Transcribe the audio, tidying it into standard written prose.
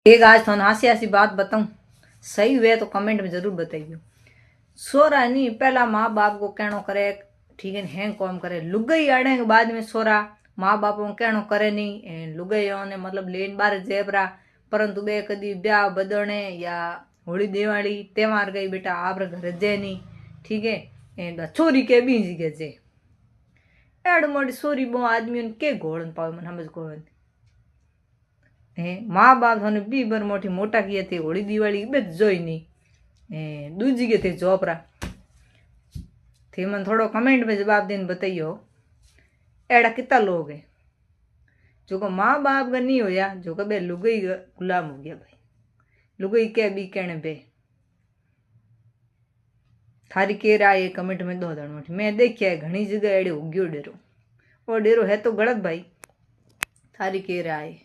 एक आज थोड़ा हंसी हंसी बात बताऊं, सही हुए तो कमेंट में जरूर बताइयो। सोरा नहीं पहला माँ बाप को कहनो करे, ठीक है, हैंग कॉम करे लुगाई आने के बाद में सोरा माँ बाप को कहनो करे नहीं, लुगाई ने मतलब लेन बार जेबरा, परंतु बे कदी ब्याह बदने या होली दिवाली त्योहार गई बेटा आप घर जे नहीं, ठीक है, छोरी के बीज के जे एड मोटी सोरी बो आदमी के घोड़न पावे मन समझ को माँ बाप थाने बी बर मोटी मोटा किए थे होली दिवाली बे जोई नहीं दूजी के थे जोपरा थे मन थोड़ो कमेंट में जवाब देने बताइयो। एड़ा कितना लोग है जो को माँ बाप का नहीं होया, जो को बे लुगाई गुलाम हो गया भाई, लुगाई के बी कहने बे थारी के राय कमेंट में दो दण मैं देखिया है घनी जगह एड़े उग्यो डेरो और डेरो है तो गलत भाई, थारी के राय।